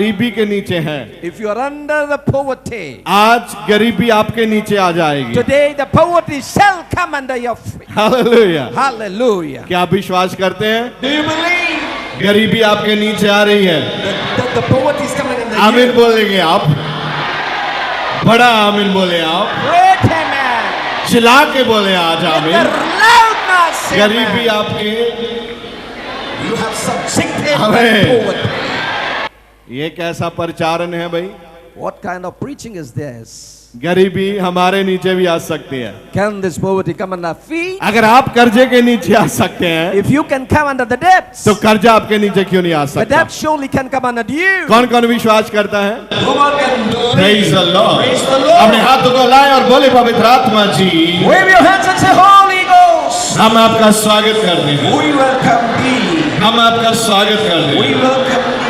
गरीबी के नीचे हैं, if you are under the poverty, आज गरीबी आपके नीचे आ जाएगी। today the poverty shall come under your feet. Hallelujah. Hallelujah. क्या आप विश्वास करते हैं? Do you believe गरीबी आपके नीचे आ रही है। that the poverty is coming under आमीन you? बोलेंगे आप, बड़ा आमीन बोले आप, Great amen. चिल्ला के बोले आज With आमीन। the loudness, गरीबी amen. आपके, You have subjected Amen. the poverty. ये कैसा प्रचारण है भाई? What kind of preaching is this? गरीबी हमारे नीचे भी आ सकती है। Can this poverty come under feet? अगर आप कर्जे के नीचे आ सकते हैं, If you can come under the depths, तो कर्जा आपके नीचे क्यों नहीं आ the सकता? depth surely can come under you. कौन कौन विश्वास करता है? Praise the Lord। the Lord. अपने हाथों को लाए और बोले पवित्र आत्मा जी, Wave your hands and say, Holy Ghost, हम आपका स्वागत करते हैं, we welcome thee. हम आपका स्वागत करते We हैं, welcome thee.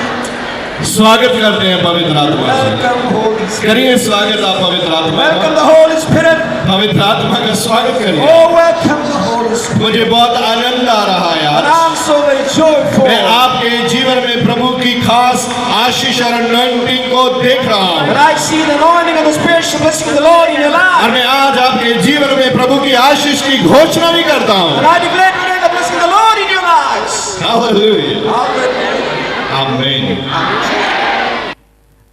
स्वागत करते हैं पवित्र आत्मा से। Welcome Holy Spirit. करिए स्वागत आप पवित्र आत्मा Welcome का, the Holy Spirit. पवित्र आत्मा का स्वागत करिए। Oh, welcome the Holy Spirit. मुझे बहुत आनंद आ रहा है And यार, I'm so very joyful. मैं आपके जीवन में प्रभु की खास आशीष और अनॉइंटिंग को देख रहा हूँ, And I see the anointing and the spiritual blessing of the Lord in your life. और मैं आज आपके जीवन में प्रभु की आशीष की घोषणा भी करता हूँ। And I declare today the blessing of the Lord in your lives. Hallelujah. Hallelujah. आमीन।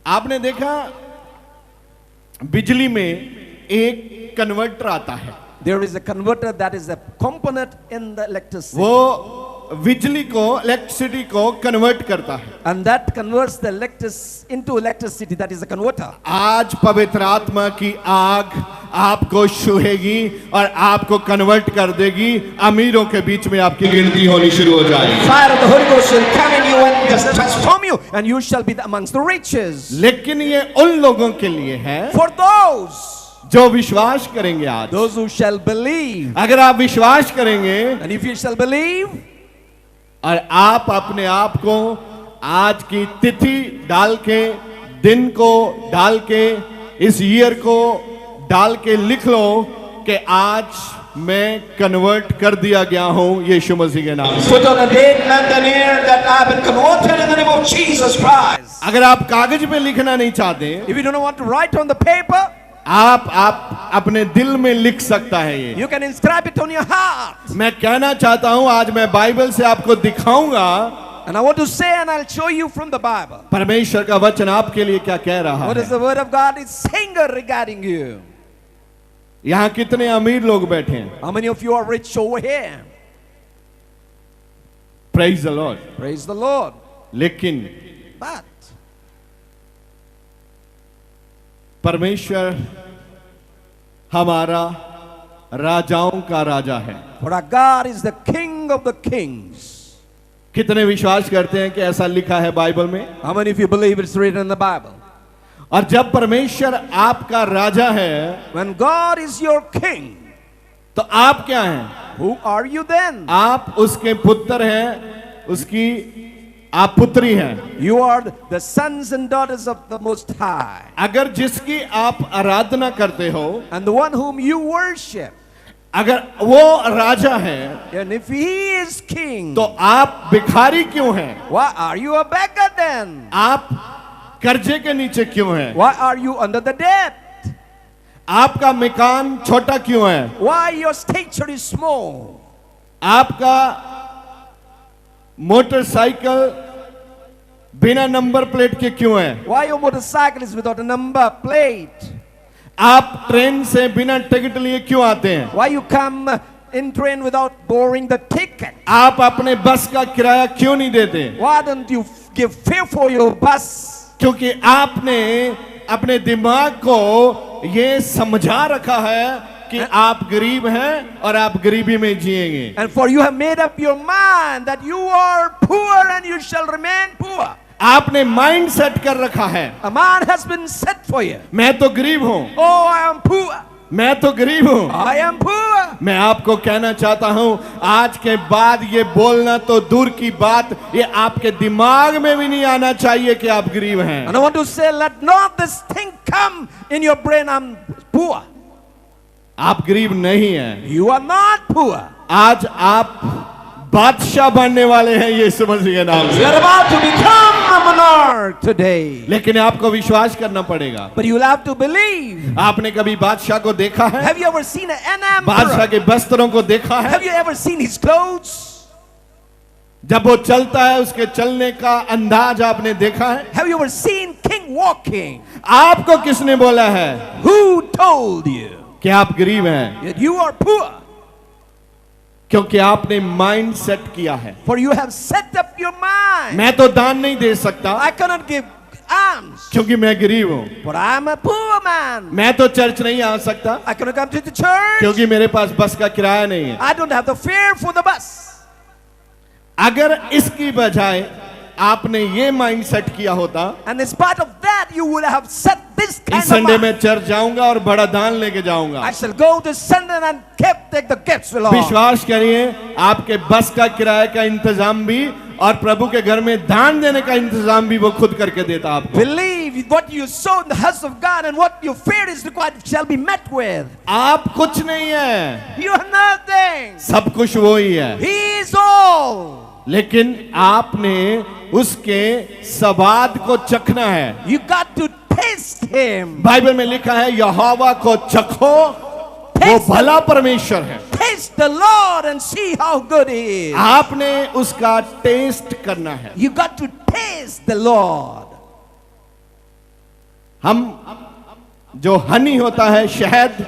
आपने देखा बिजली में एक कन्वर्टर आता है, There is a converter that is a component in the electricity. वो बिजली को, इलेक्ट्रिसिटी को कन्वर्ट करता है। And that converts the into electricity. That is a converter. आज पवित्र आत्मा की आग आपको छुएगी और आपको कन्वर्ट कर देगी। अमीरों के बीच में आपकी गिनती होनी शुरू हो जाएगी। Fire of the Holy Ghost shall come in you and just transform you, and you shall be amongst the riches. लेकिन ये उन लोगों के लिए है For those जो विश्वास करेंगे। आज who shall believe. अगर आप विश्वास करेंगे And if you shall believe, और आप अपने आप को आज की तिथि डाल के, दिन को डाल के, इस ईयर को डाल के लिख लो कि आज मैं कन्वर्ट कर दिया गया हूं यीशु मसीह के नाम से। put on a date and an year that I have been converted in the name of Jesus Christ. अगर आप कागज पे लिखना नहीं चाहते, If you don't want to write on the paper, आप अपने दिल में लिख सकता है ये। you can inscribe it on your heart. मैं कहना चाहता हूं, आज मैं बाइबल से आपको दिखाऊंगा And I want to say, and I'll show you from the Bible, परमेश्वर का वचन आपके लिए क्या कह रहा what is है। the word of God is saying regarding you. यहाँ कितने अमीर लोग बैठे हैं? How many of you are rich over here? Praise the Lord. Praise the Lord. लेकिन But परमेश्वर हमारा राजाओं का राजा है। for our God is the King of the kings. कितने विश्वास करते हैं कि ऐसा लिखा है बाइबल में? How many of you believe it's written in the Bible? और जब परमेश्वर आपका राजा है, When God is your king, तो आप क्या हैं? who are you then? आप उसके पुत्र हैं, उसकी आप पुत्री हैं। You are the sons and daughters of the Most High. अगर जिसकी आप आराधना करते हो, And the one whom you worship, अगर वो राजा है, and if he is king, तो आप भिखारी क्यों हैं? why are you a beggar then? आप कर्जे के नीचे क्यों हैं? Why are you under the debt? आपका मकान छोटा क्यों है? Why your stature is small? आपका मोटरसाइकिल बिना नंबर प्लेट के क्यों है? Why your motorcycle is without a number plate? आप ट्रेन से बिना टिकट लिए क्यों आते हैं? Why you come in train without borrowing the ticket? आप अपने बस का किराया क्यों नहीं देते? Why don't you give fare for your bus? क्योंकि आपने अपने दिमाग को ये समझा रखा है कि आप गरीब हैं और आप गरीबी में जिएंगे। And for you have made up your mind that you are poor and you shall remain poor. आपने माइंड सेट कर रखा है, A mind has been set for you. मैं तो गरीब हूं, Oh, I am poor. मैं तो गरीब हूं। I am poor. मैं आपको कहना चाहता हूं, आज के बाद ये बोलना तो दूर की बात, ये आपके दिमाग में भी नहीं आना चाहिए कि आप गरीब हैं। And I want to say, let not this thing come in your brain, I'm poor. आप गरीब नहीं हैं। You are not poor. आज आप बादशाह बनने वाले हैं यीशु मसीह के नाम You से। are about to become come on earth today. लेकिन आपको विश्वास करना पड़ेगा। But you'll have to believe. आपने कभी बादशाह को देखा है? Have you ever seen an बादशाह emperor? के वस्त्रों को देखा है? Have you ever seen his clothes? जब वो चलता है उसके चलने का अंदाज आपने देखा है? Have you ever seen king walking? आपको किसने बोला है Who told you कि आप गरीब हैं? that you are poor? क्योंकि आपने माइंड सेट किया है। For you have set up your mind. मैं तो दान नहीं दे सकता I cannot give alms, क्योंकि मैं गरीब हूँ। for I am a poor man. मैं तो चर्च नहीं आ सकता I cannot come to the church. क्योंकि मेरे पास बस का किराया नहीं है। I don't have the fare for the bus. अगर इसकी बजाय आपने ये माइंड सेट किया होता, And in spite of that, you would have set this kind इस of संडे mind. में चर्च जाऊंगा और बड़ा दान लेके जाऊंगा। I shall go to Sunday and take the gifts along. विश्वास करिए, आपके बस का किराए का इंतजाम भी और प्रभु के घर में दान देने का इंतजाम भी वो खुद करके देता आपको। Believe what you sow in the house of God and what your fare is required shall be met with. आप कुछ नहीं है, You are nothing. सब कुछ वो ही है, He is all. लेकिन आपने उसके स्वाद को चखना है। You got to taste Him. Bible में लिखा है यहोवा को चखो, वो Taste, भला परमेश्वर है। taste the Lord and see how good He is. आपने उसका टेस्ट करना है। You got to taste the Lord. हम जो हनी होता है, शहद,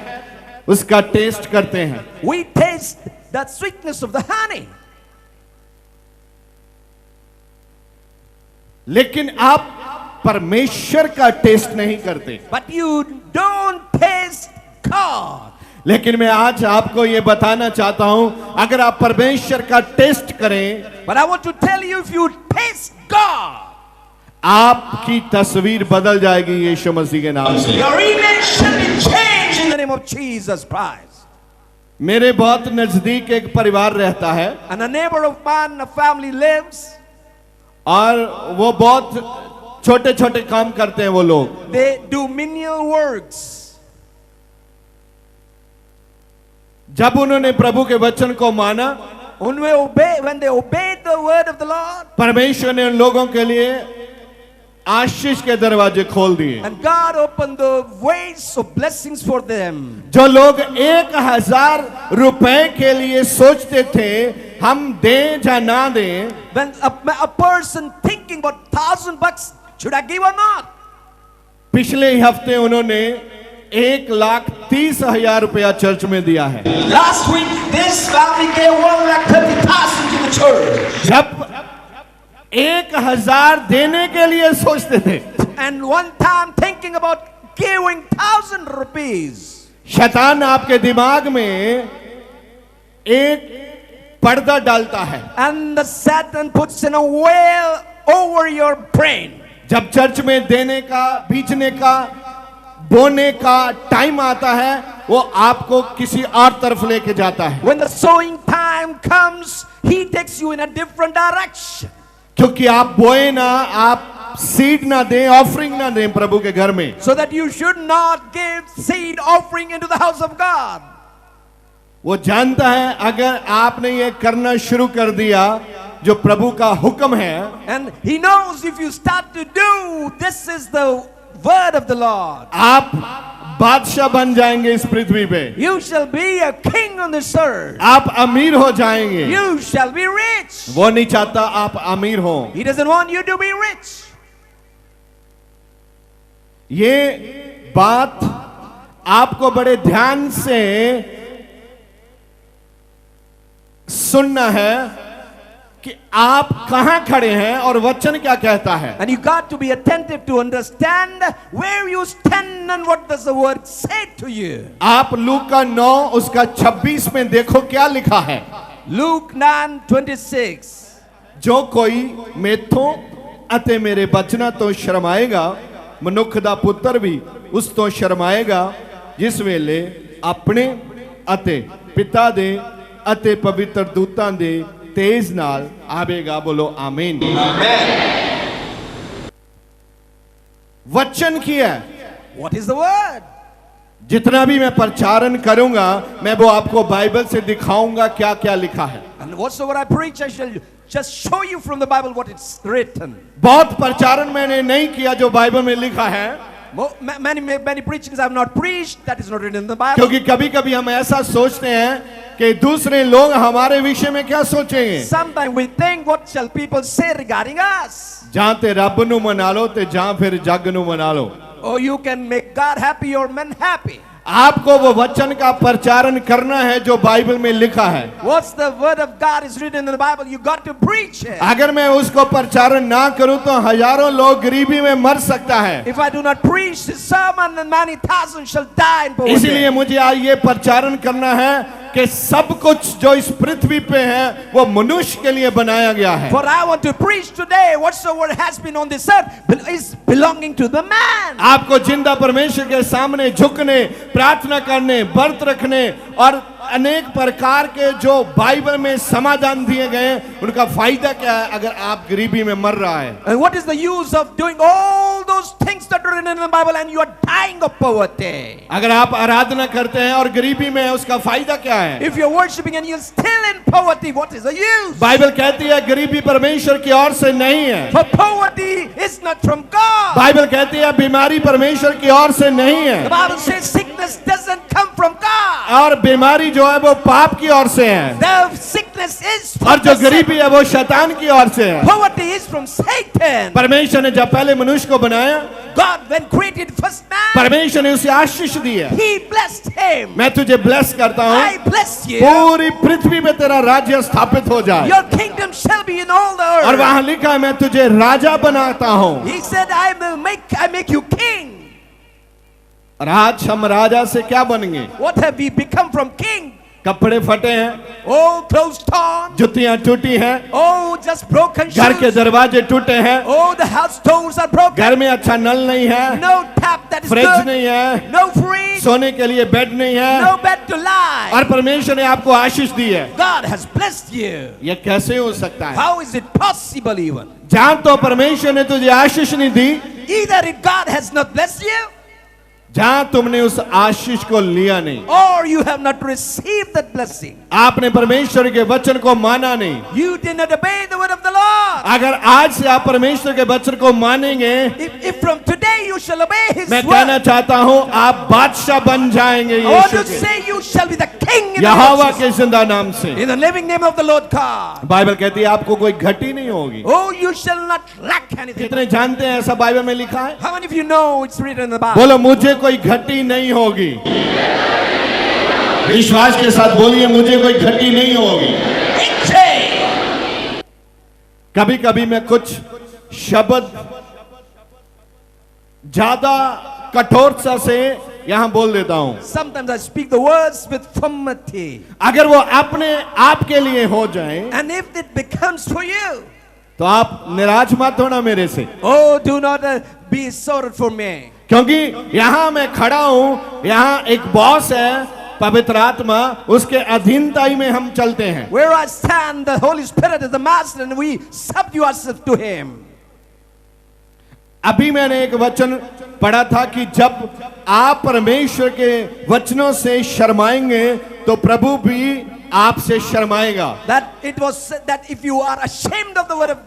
उसका टेस्ट करते हैं। We taste the sweetness of the honey. लेकिन आप परमेश्वर का टेस्ट नहीं करते। But you don't taste God. लेकिन मैं आज आपको ये बताना चाहता हूं, अगर आप परमेश्वर का टेस्ट करें, But I want to tell you, if you taste God, आपकी तस्वीर बदल जाएगी यीशु मसीह के नाम से। your image shall be changed in the name of Jesus Christ. मेरे बहुत नजदीक एक परिवार रहता है And a neighbor of mine, a family lives. और वो बहुत छोटे छोटे काम करते हैं वो लोग। They do menial works. जब उन्होंने प्रभु के वचन को माना, When they obeyed the word of the Lord, परमेश्वर ने उन लोगों के लिए आशीष के दरवाजे खोल दिए। and God opened the ways of blessings for them. जो लोग 1000 रुपए के लिए सोचते थे हम दें या ना दें, When a person thinking about $1,000, should I give or not? पिछले ही हफ्ते उन्होंने 1,30,000 रुपया चर्च में दिया है। Last week, this family gave $130,000 to the church. जब 1000 देने के लिए सोचते थे, And one time thinking about giving 1,000 rupees. शैतान आपके दिमाग में एक पर्दा डालता है। And the Satan puts in a veil over your brain. जब चर्च में देने का, बीजने का, बोने का टाइम आता है, वो आपको किसी और तरफ लेके जाता है। When the sowing time comes, he takes you in a different direction. क्योंकि आप बोए ना, आप सीड ना दें, ऑफरिंग ना दें प्रभु के घर में। So that you should not give seed offering into the house of God. वो जानता है अगर आपने ये करना शुरू कर दिया जो प्रभु का हुक्म है, And he knows if you start to do, this is the word of the Lord, आप बादशाह बन जाएंगे इस पृथ्वी पे। you shall be a king on this earth. आप अमीर हो जाएंगे। You shall be rich. वो नहीं चाहता आप अमीर हो। He doesn't want you to be rich. ये बात आपको बड़े ध्यान से सुनना है कि आप कहां खड़े हैं और वचन क्या कहता है। And you got to be attentive to understand where you stand and what does the word say to you. आप लूक का 9 उसका 26 में देखो क्या लिखा है। Luke 9:26. जो कोई मेथों अते मेरे बचना तो शर्माएगा, मनुख दा पुत्र भी उस तो शर्माएगा, जिस वेले अपने अते पिता दे अते पवित्र दूतां दे तेज नाल आवेगा। बोलो आमीन। वचन की है। What is the word? जितना भी मैं प्रचारण करूंगा, मैं वो आपको बाइबल से दिखाऊंगा क्या क्या लिखा है। And whatsoever I preach, I shall just show you from the Bible what it's written. बहुत प्रचारण मैंने नहीं किया जो बाइबल में लिखा है, Many preachings I have not preached that is not written in the Bible. क्योंकि कभी कभी हम ऐसा सोचते हैं कि दूसरे लोग हमारे विषय में क्या सोचेंगे। Sometimes we think, what shall people say regarding us? ਜਾਂ ਤੇ ਰੱਬ ਨੂੰ ਮਨਾ ਲਓ ਤੇ ਜਾਂ ਫਿਰ ਜੱਗ ਨੂੰ ਮਨਾ ਲਓ। Or you can make God happy or men happy. आपको वो वचन का प्रचारण करना है जो बाइबल में लिखा है। What's the word of God is written in the Bible, you got to preach it. अगर मैं उसको प्रचारण ना करूं तो हजारों लोग गरीबी में मर सकता है। If I do not preach the sermon, then many thousands shall die in poverty. इसलिए मुझे आज ये प्रचारण करना है कि सब कुछ जो इस पृथ्वी पे है वो मनुष्य के लिए बनाया गया है। For I want to preach today, whatsoever has been on this earth is belonging to the man. आपको जिंदा परमेश्वर के सामने झुकने, प्रार्थना करने, व्रत रखने और अनेक प्रकार के जो बाइबल में समाधान दिए गए उनका फायदा क्या है अगर आप गरीबी में मर रहा है। And what is the use of doing all those things that are written in the Bible and you are dying of poverty? अगर आप आराधना करते हैं और गरीबी में है उसका फायदा क्या है। If you're worshiping and you're still in poverty, what is the use? Bible कहती है गरीबी परमेश्वर की ओर से नहीं है। For poverty is not from God. Bible कहती है बीमारी परमेश्वर की ओर से नहीं है। The Bible says sickness doesn't come from God. और बीमारी जो है वो पाप की ओर से है। The sickness is और from जो the गरीबी है वो शैतान की ओर से है। poverty is from Satan. परमेश्वर ने जब पहले मनुष्य को बनाया, God when created first man, परमेश्वर ने उसे आशीष दी है। He blessed him. मैं तुझे ब्लेस करता I हूँ, bless you. पूरी पृथ्वी पे तेरा राज्य स्थापित हो जाए। Your kingdom shall be in all the और earth. वहां लिखा है मैं तुझे राजा बनाता हूँ। He said, I make you king. और आज हम राजा से क्या बनेंगे? What have we become from king? कपड़े फटे हैं, Oh, clothes torn. जुतियां टूटी हैं, Oh, just broken घर के shoes. दरवाजे टूटे हैं, Oh, the house doors are broken. घर में अच्छा नल नहीं है, No tap that is fridge good. नहीं है, No fridge. सोने के लिए बेड नहीं है, No bed to lie. और परमेश्वर ने आपको आशीष दी है। God has blessed you. ये कैसे हो सकता है? How is it possible even? जहां तो परमेश्वर ने तुझे आशीष नहीं दी, Either if God has not blessed you, जहां तुमने उस आशीष को लिया नहीं, or you have not received that blessing. आपने परमेश्वर के वचन को माना नहीं। You did not obey the word of the Lord. अगर आज से आप परमेश्वर के वचन को मानेंगे, If from today you shall obey His मैं कहना word, चाहता हूं आप बादशाह bन जाएंगे I want यीशु to के, say you shall be the king in the, Jehovah Lord के Jesus. जिंदा नाम से। In the living name of the Lord God. Bible कहती है आपको कोई घटी नहीं होगी। Oh, you shall not lack anything. कितने जानते हैं ऐसा बाइबल में लिखा है? How many of you know it's written in the Bible? बोलो मुझे कोई घटी नहीं होगी। विश्वास के साथ बोलिए मुझे कोई घटी नहीं होगी। कभी कभी मैं कुछ शब्द ज्यादा कठोरता से यहां बोल देता हूं। Sometimes I speak the words with firmity. अगर वो अपने आप के लिए हो जाए And if it becomes for you, तो आप निराश मत होना मेरे से, oh, do not be sorry for me. क्योंकि यहां मैं खड़ा हूं, यहां एक बॉस है पवित्र आत्मा, उसके अधीनताई में हम चलते हैं। Where I stand, the Holy Spirit is the master and we subdue ourselves to Him. अभी मैंने एक वचन पढ़ा था कि जब आप परमेश्वर के वचनों से शर्माएंगे तो प्रभु भी आपसे शर्माएगा। That it was said that if you are ashamed of the word of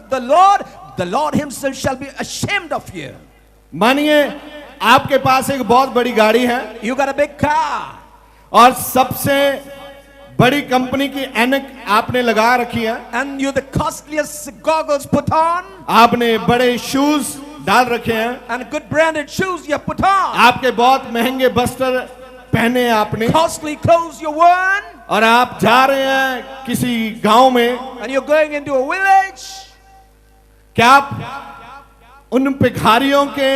the Lord Himself shall be ashamed of you. मानिए आपके पास एक बहुत बड़ी गाड़ी है You got a big car. और सबसे बड़ी कंपनी की ऐनक आपने लगा रखी है, And you the costliest goggles put on. आपने बड़े शूज डाल रखे हैं, And good branded shoes you put on. आपके बहुत महंगे वस्त्र पहने आपने, Costly clothes you worn. और आप जा रहे हैं किसी गांव में। And you're going into a village. क्या आप उन भिखारियों के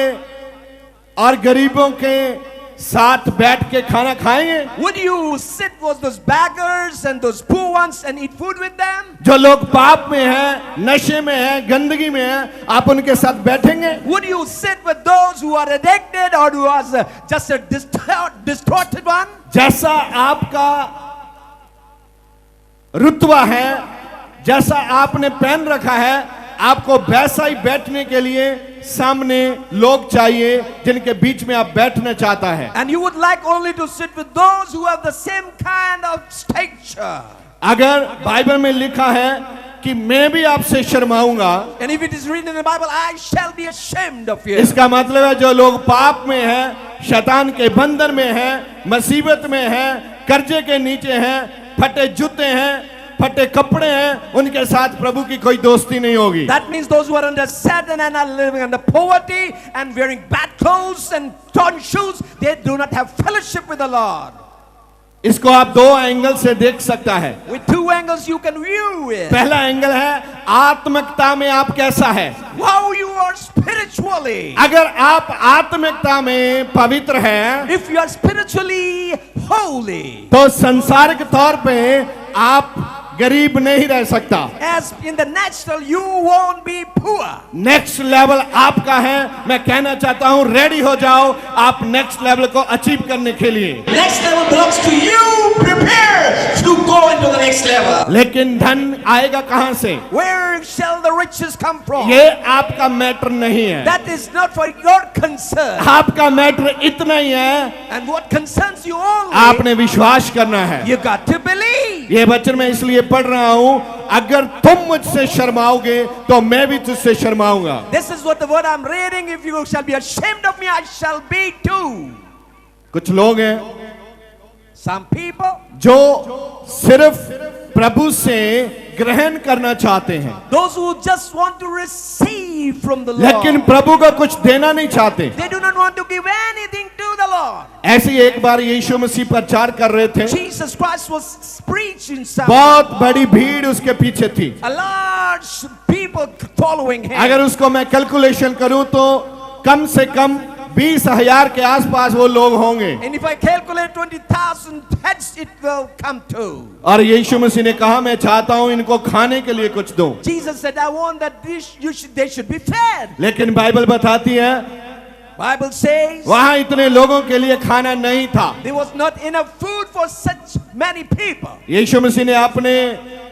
और गरीबों के साथ बैठ के खाना खाएंगे? Would you sit with those beggars and those poor ones and eat food with them? जो लोग पाप में हैं, नशे में हैं, गंदगी में हैं, आप उनके साथ बैठेंगे? Would you sit with those who are addicted or who are just a distorted one? जैसा आपका रुतबा है, जैसा आपने पहन रखा है, आपको वैसा ही बैठने के लिए सामने लोग चाहिए जिनके बीच में आप बैठना चाहता है। And you would like only to sit with those who have the same kind of stature. अगर बाइबल में लिखा है कि मैं भी आपसे शर्माऊंगा, And if it is written in the Bible, I shall be ashamed of you. इसका मतलब है जो लोग पाप में हैं, शैतान के बंधन में हैं, मुसीबत में हैं, कर्जे के नीचे हैं, फटे जूते हैं, फटे कपड़े हैं, उनके साथ प्रभु की कोई दोस्ती नहीं होगी। That means those who are under Satan and are living under poverty and wearing bad clothes and torn shoes, they do not have fellowship with the Lord. इसको आप दो एंगल से देख सकता है। With two angles you can view it. पहला angle है आत्मिकता में आप कैसा है। How you are spiritually. अगर आप आत्मिकता में पवित्र हैं, If you are spiritually holy, तो संसारिक तौर पे आप गरीब नहीं रह सकता। as in the natural, you won't be poor. Next level आपका है। मैं कहना चाहता हूं रेडी हो जाओ आप नेक्स्ट लेवल को अचीव करने के लिए। Next level belongs to you. Prepare to go into the next level. लेकिन धन आएगा कहां से? Where shall the riches come from? ये आपका मैटर नहीं है। That is not for your concern. आपका मैटर इतना ही है, And what concerns you only, आपने विश्वास करना है। you got to believe. ये वचन मैं इसलिए पढ़ रहा हूं, अगर तुम मुझसे शर्माओगे तो मैं भी तुझसे शर्माऊंगा। This is what the word I'm reading. If you shall be ashamed of me, I shall be too. कुछ लोग हैं Some people, जो सिर्फ प्रभु से ग्रहण करना चाहते हैं, those who just want to receive from the लेकिन Lord. प्रभु को कुछ देना नहीं चाहते। They do not want to give anything to the Lord. ऐसे ही एक बार यीशु मसीह प्रचार कर रहे थे, Jesus Christ was preaching something. बहुत बड़ी भीड़ उसके पीछे थी। A large people following him. अगर उसको मैं कैलकुलेशन करूं तो कम से कम 20,000 के आसपास वो लोग होंगे। And if I calculate 20,000 heads, it will come to. और यीशु मसीह ने कहा मैं चाहता हूं इनको खाने के लिए कुछ दो। Jesus said, I want that they should be fed. लेकिन बाइबल बताती है Bible says वहां इतने लोगों के लिए खाना नहीं था। there was not enough food for such many people. यीशु मसीह ने अपने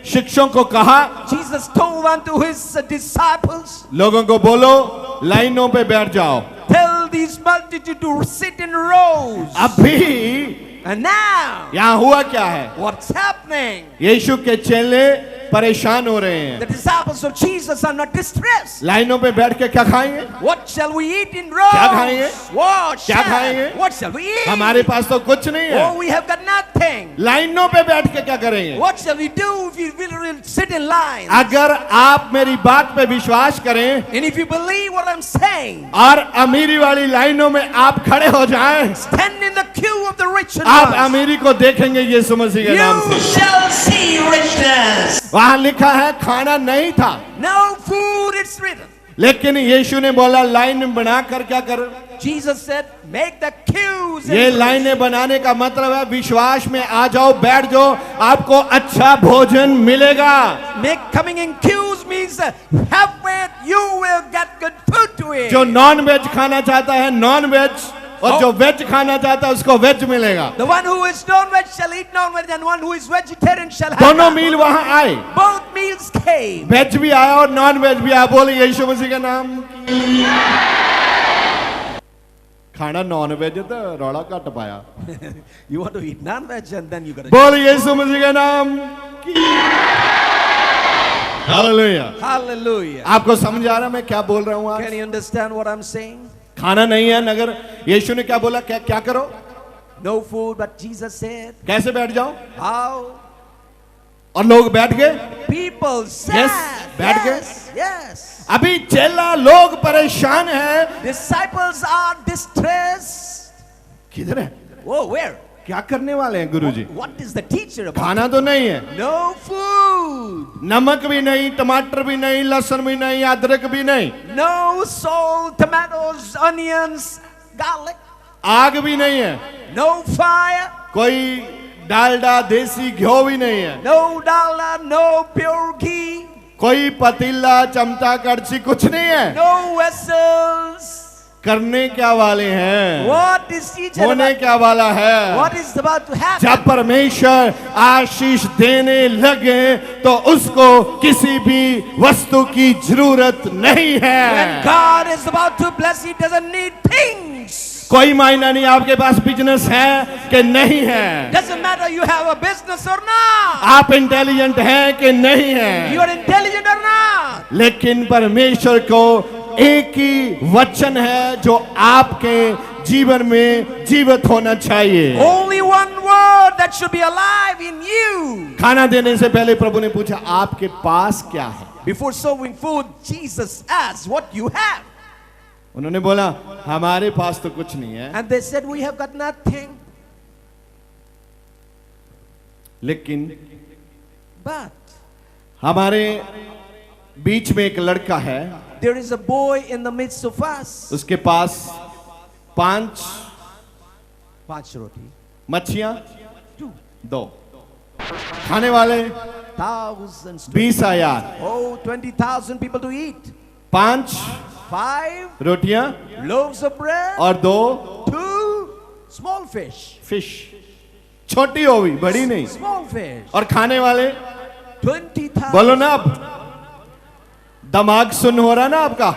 शिष्यों को कहा Jesus told unto his disciples, लोगों को बोलो लाइनों पे बैठ जाओ। tell these multitude to sit in rows. अभी And now, यहाँ हुआ क्या है? what's happening? यीशु के चेले परेशान हो रहे हैं। The disciples of Jesus are not distressed. लाइनों पे बैठ के क्या खाएंगे? What shall we eat in rows? क्या खाएंगे? What क्या खाएंगे? what shall we eat? हमारे पास तो कुछ नहीं है। Oh, we have got nothing. लाइनों पे बैठ के क्या करेंगे? What shall we do if we will sit in line? अगर आप मेरी बात पे विश्वास करें And if you believe what I'm saying, और अमीरी वाली लाइनों में आप खड़े हो जाएं, stand in the queue of the rich and आप wise. अमीरी को देखेंगे यीशु मसीह के नाम You से। shall see richness. वहां लिखा है खाना नहीं था, No food, it's written. लेकिन यीशु ने बोला लाइन बनाकर क्या कर? Jesus said, make the queues. ये in लाइनें बनाने का मतलब है विश्वास में आ जाओ, बैठ जाओ, आपको अच्छा भोजन मिलेगा। Make coming in queues means have it, you will get good food to eat. जो नॉन वेज खाना चाहता है नॉन वेज, और जो वेज खाना चाहता है उसको वेज मिलेगा। The one who is non-veg shall eat non-veg, and one who is vegetarian shall have दोनों that. मील वहां आए, Both meals came. वेज भी आया और नॉन वेज भी आया। बोले यीशु मसीह के नाम। खाना नॉन वेज तो रौला घट पाया। You want to eat non-veg, and then you got to. बोल यीशु मसीह के नाम। हालेलुया। Hallelujah. आपको समझ आ रहा है मैं क्या बोल रहा हूँ आज? Can you understand what I'm saying? खाना नहीं है, नगर यीशु ने क्या बोला? क्या क्या करो? No food, but Jesus said, कैसे बैठ जाओ? how? और लोग बैठ गए। People said, बैठ गए। yes, yes. अभी चेला लोग परेशान हैं। Disciples are distressed. किधर है? Oh, where? क्या करने वाले हैं गुरुजी? What is the teacher about? खाना तो नहीं है, No food. नमक भी नहीं, टमाटर भी नहीं, लहसुन भी नहीं, अदरक भी नहीं, No salt, tomatoes, onions, garlic. आग भी नहीं है, No fire. कोई डालडा देसी घ्यो भी नहीं है, No dollar, no pure ghee. कोई पतीला चमचा कड़छी कुछ नहीं है। No vessels. करने क्या वाले हैं? What is teacher होने about? क्या वाला है? What is about to happen? जब परमेश्वर आशीष देने लगे तो उसको किसी भी वस्तु की जरूरत नहीं When है। God is about to bless, He doesn't need things. कोई मायना नहीं आपके पास बिजनेस है कि नहीं है, Doesn't matter you have a business or not. आप इंटेलिजेंट हैं कि नहीं है, You are intelligent or not. लेकिन परमेश्वर को एक ही वचन है जो आपके जीवन में जीवित होना चाहिए। Only one word that should be alive in you. खाना देने से पहले प्रभु ने पूछा आपके पास क्या है? Before serving food, Jesus asked, "What you have?" उन्होंने बोला हमारे पास तो कुछ नहीं है, And they said, "We have got nothing." लेकिन But हमारे बीच में एक लड़का है, there is a boy in the midst of us. उसके पास 5 Roti. मच्छियां, 2. 2 खाने वाले Thousands. 20,000, Oh, 20,000 people to eat. 5 5 रोटियां loaves of bread. और 2 2 small fish. फिश, छोटी होगी बड़ी नहीं, Small fish. और खाने वाले 20,000. बोलो ना, अब दिमाग सुन हो रहा ना आपका?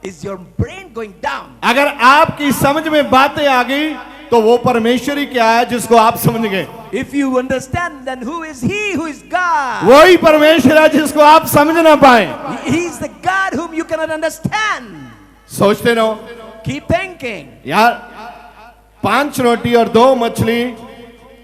Is your brain going down? अगर आपकी समझ में बातें आ गई तो वो परमेश्वर ही क्या है जिसको आप समझ गए? If you understand, then who is He? Who is God? वही परमेश्वर है जिसको आप समझ ना पाए। He is the God whom you cannot understand. सोचते रहो Keep thinking. यार, 5 रोटी और 2 मछली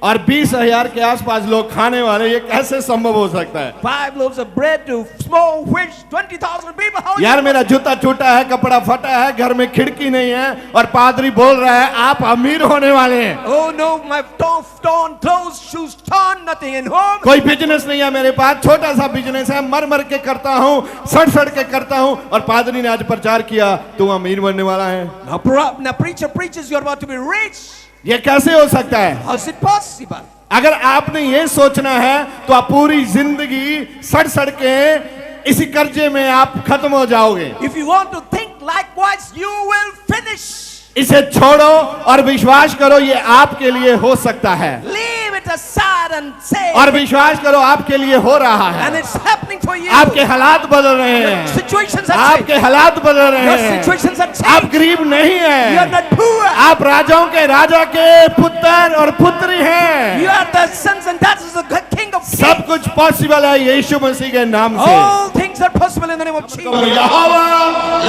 और 20,000 के आसपास लोग खाने वाले, ये कैसे संभव हो सकता है? 5 loaves of bread to small fish, 20,000 people. How यार मेरा जूता टूटा है, कपड़ा फटा है, घर में खिड़की नहीं है, और पादरी बोल रहा है आप अमीर होने वाले हैं। Oh no, my torn clothes, shoes torn, nothing in home. कोई बिजनेस नहीं है मेरे पास, छोटा सा बिजनेस है, मर मर के करता हूँ, सड़ के करता हूँ, और पादरी ने आज प्रचार किया तू अमीर बनने वाला है। Now preacher preaches you're about to be rich. ये कैसे हो सकता है? How is it possible? अगर आपने ये सोचना है तो आप पूरी जिंदगी सड़ के इसी कर्जे में आप खत्म हो जाओगे। If you want to think likewise, you will finish. इसे छोड़ो और विश्वास करो ये आपके लिए हो सकता है, Leave it aside and say, और विश्वास करो आपके लिए हो रहा and है। it's happening for you. आपके हालात बदल रहे हैं, Situations are आपके changing. हालात बदल रहे Your हैं। situations are आप changing. गरीब नहीं You are हैं, not poor. आप राजाओं के राजा के पुत्र और पुत्री हैं। You are the sons and daughters of the King of सब Kings. कुछ पॉसिबल है यीशु मसीह के नाम से। All things are possible in the name of Jesus. Jehovah,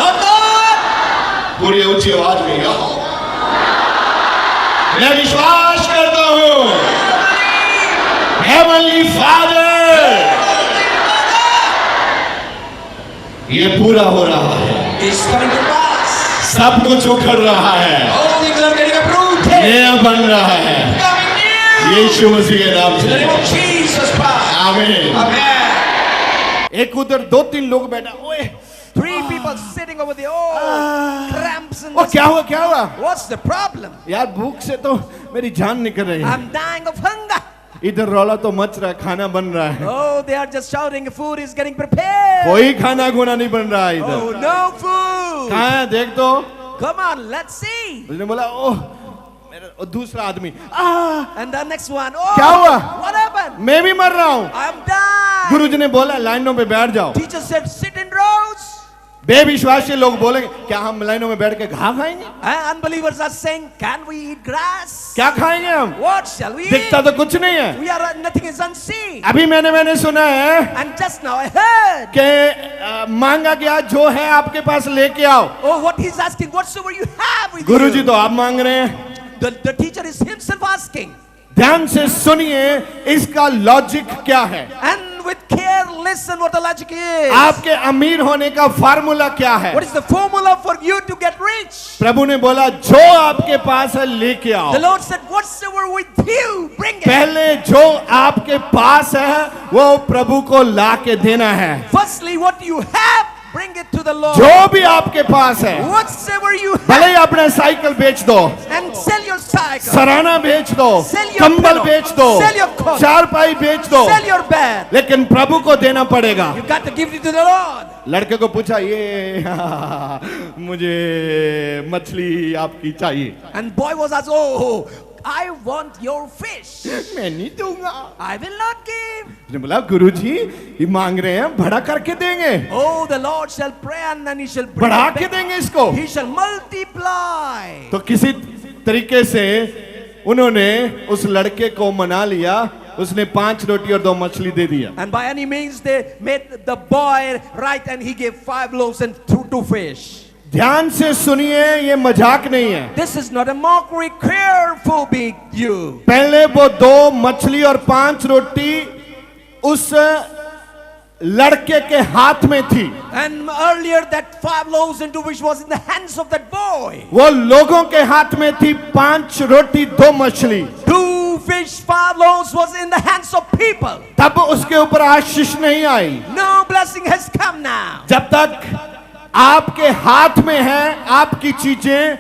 Lord God, पूरी ऊंची आवाज में यहोवा, मैं विश्वास करता हूँ हेवनली फादर, ये पूरा हो रहा है, is coming to pass. सब कुछ उखड़ रहा है, All things are getting approved. नया बन रहा है Coming near. यीशु मसीह के नाम In the से। name of Jesus Christ. आमीन। Amen. एक उधर 2-3 लोग बैठा, ओए 3 people sitting over there. Oh, cramps in O the क्या हुआ क्या हुआ? What's the problem? यार भूख से तो मेरी जान निकल रही है। I'm dying of hunger. इधर रौला तो मच रहा है, खाना बन रहा है, Oh, they are just shouting, food is getting prepared. कोई खाना गुना नहीं बन रहा है इधर। Oh, no food. कहाँ है देख तो? Come on, let's see. उसने बोला ओह मेरा, और दूसरा आदमी And the next one. Oh, क्या हुआ? what happened? मैं भी मर रहा हूँ। I'm dying. गुरुजी ने बोला लाइनों पे बैठ जाओ। Teacher said, sit in rows. बेविश्वासी लोग बोलेंगे क्या हम लाइनों में बैठ के घास खाएंगे? Unbelievers are saying, can we eat grass? क्या खाएंगे हम? What shall we eat? दिखता तो कुछ नहीं है। We are nothing is unseen. अभी मैंने सुना है And just now I heard. कि मांगा गया जो है आपके पास लेके आओ। Oh, what he's asking, whatsoever you have with Guruji you. तो आप मांग रहे हैं। The teacher is himself asking. ध्यान से सुनिए इसका लॉजिक क्या है, And with care, listen what the logic is. आपके अमीर होने का फार्मूला क्या है। What is the formula for you to get rich? प्रभु ने बोला जो आपके पास है लेके आओ। The Lord said, whatsoever with you, bring it. पहले जो आपके पास है वो प्रभु को ला के देना है। Firstly, what you have, bring it to the Lord. जो भी आपके पास है, Whatsoever you भले ही have, अपना साइकिल बेच दो, and sell your cycle, Sarana बेच दो, Sell your कंबल pillow, बेच दो, sell your coat, चारपाई बेच दो, sell your bed. लेकिन प्रभु को देना पड़ेगा। You got to give it to the Lord. लड़के को पूछा ये मुझे मछली आपकी चाहिए। And boy was asked, oh, I want your fish. मैं नहीं दूंगा। I will not give. उसने बोला गुरुजी ये मांग रहे हैं, बड़ा करके देंगे, Oh, the Lord shall pray and then he shall bring बढ़ा it के back. देंगे इसको। He shall multiply. तो किसी तरीके से उन्होंने उस लड़के को मना लिया, उसने 5 रोटी और 2 मछली दे दिया। And by any means they made the boy right, and he gave 5 loaves and 2 fish. ध्यान से सुनिए, ये मजाक नहीं है। This is not a mockery. Careful be you. पहले वो 2 मछली और 5 रोटी उस लड़के के हाथ में थी। And earlier that 5 loaves and 2 fish was in the hands of that boy. वो लोगों के हाथ में थी 5 रोटी 2 मछली। 2 fish, 5 loaves was in the hands of people. तब उसके ऊपर आशीष नहीं आई। No blessing has come now. जब तक आपके हाथ में है आपकी चीजें,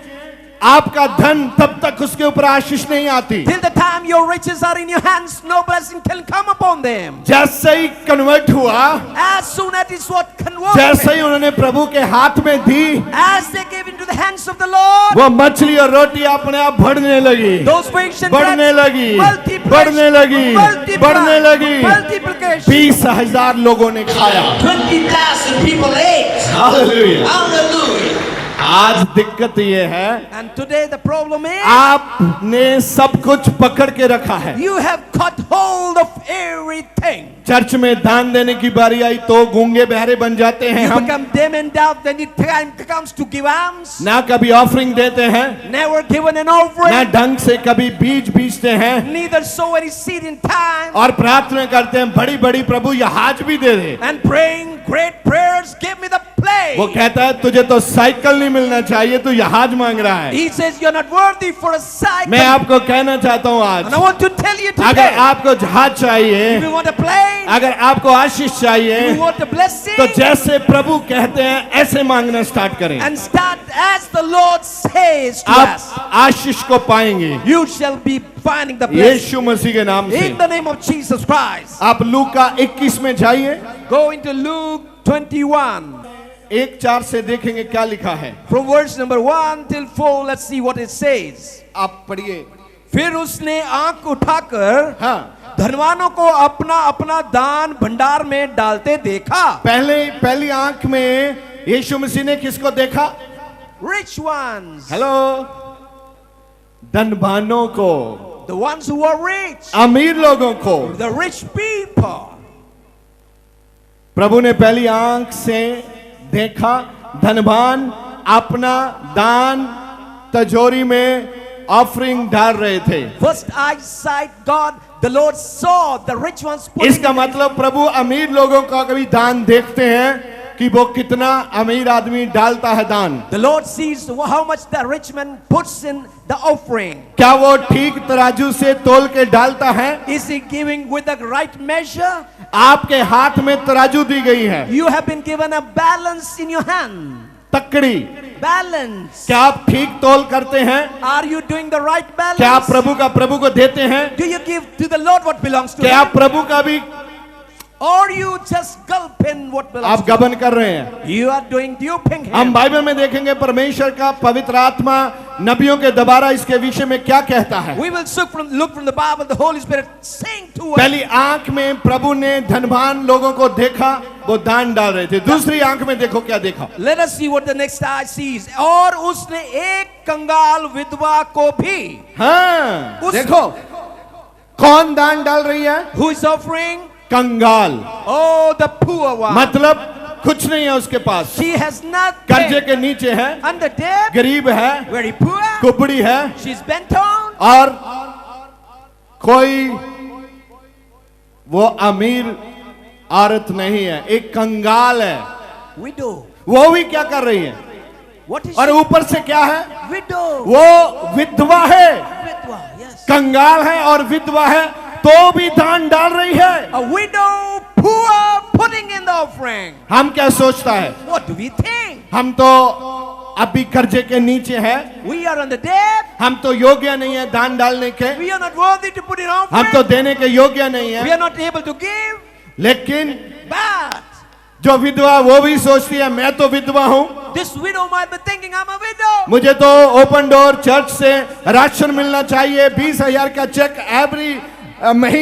आपका धन, तब तक उसके ऊपर आशीष नहीं आती। Till the time your riches are in your hands, no blessing can come upon them. जैसे ही कन्वर्ट हुआ, As soon as it was converted, जैसे ही उन्होंने प्रभु के हाथ में दी, as they gave into the hands of the Lord, वो मछली और रोटी अपने आप बढ़ने लगी, those fish and बढ़ने bread लगी, multiplied, बढ़ने लगी, multiplied, बढ़ने लगी। multiplication. 20,000 लोगों ने खाया। 20,000 people ate. हालेलुया। Hallelujah. आज दिक्कत ये है, And today the problem is, आपने सब कुछ पकड़ के रखा है। you have caught hold of everything. Church में दान देने की बारी आई तो गूंगे बहरे बन जाते हैं You हम। become dim and doubt when it time comes to give alms. ना कभी ऑफरिंग देते हैं, Never given an ना offering, ढंग से कभी बीज बीजते हैं, neither sow any seed in time. और प्रार्थना करते हैं बड़ी बड़ी प्रभु जहाज भी दे दे। And praying great prayers, give me the plane. वो कहता है तुझे तो साइकिल नहीं मिलना चाहिए, तू जहाज मांग रहा है। He says you're not worthy for a cycle. मैं आपको कहना चाहता हूँ And I आज, want to tell you अगर today, आपको जहाज if चाहिए, you want a plane, अगर आपको आशीष if चाहिए, you want a blessing, तो जैसे प्रभु कहते हैं ऐसे मांगना स्टार्ट करें। and start as the Lord says to आप us, आशीष को पाएंगे you shall be finding the blessing. यीशु मसीह के नाम से। In the name of Jesus Christ. आप लूका 21 में जाइए, Go into Luke 21. 1:4 से देखेंगे क्या लिखा है। From verse number 1 till 4, let's see what it says. आप पढ़िए। फिर उसने आंख उठाकर हाँ, धनवानों को अपना अपना दान भंडार में डालते देखा। पहली आंख में यीशु मसीह ने किसको देखा? Rich ones, हेलो, धनवानों को, the ones who are rich, अमीर लोगों को। the rich people. प्रभु ने पहली आंख से देखा, धनवान अपना दान तिजोरी में ऑफरिंग डाल रहे थे। First eyesight, God, the Lord saw the rich ones putting इसका मतलब प्रभु अमीर लोगों का कभी दान देखते हैं कि वो कितना अमीर आदमी डालता है दान। The Lord sees how much the rich man puts in the offering. क्या वो ठीक तराजू से तोल के डालता है? Is he giving with the right measure? आपके हाथ में तराजू दी गई है, You have been given a balance in your hand. तकड़ी। Balance. क्या आप ठीक तोल करते हैं? Are you doing the right balance? क्या आप प्रभु को देते हैं? Do you give to the Lord what belongs to क्या him? आप प्रभु का भी Or you just gulp in what belongs आप to him? गबन कर रहे हैं? You are doing duping हम him. बाइबल में देखेंगे परमेश्वर का पवित्र आत्मा नबियों के द्वारा इसके विषय में क्या कहता है। We will look from the Bible, the Holy Spirit saying to us. पहली आंख में प्रभु ने धनवान लोगों को देखा, वो दान डाल रहे थे। दूसरी आंख में देखो क्या देखा। Let us see what the next eye sees. और उसने एक कंगाल विधवा को भी, हाँ, उस- देखो कौन दान डाल रही है? who is offering? कंगाल, Oh, the poor one. मतलब कुछ नहीं है उसके पास, She has nothing. कर्जे के नीचे है, Under debt, गरीब है, very poor. कुबड़ी है, She's bent on. और कोई वो अमीर औरत नहीं है, एक कंगाल है। Widow. वो भी क्या कर रही है? What is और she? ऊपर से क्या है? Widow. वो विधवा है, Vidwa, yes. कंगाल है और विधवा है, तो भी दान डाल रही है। A widow, poor, putting in the offering. हम क्या सोचता है? What do we think? हम तो अभी कर्जे के नीचे हैं, We are on the debt. हम तो योग्य नहीं है दान डालने के, We are not worthy to put in हम offering. तो देने के योग्य नहीं We है। are not able to give. लेकिन But जो विधवा वो भी सोचती है मैं तो विधवा हूँ, this widow might be thinking, I'm a widow. मुझे तो ओपन डोर चर्च से राशन मिलना चाहिए, 20,000 का चेक एवरी महीने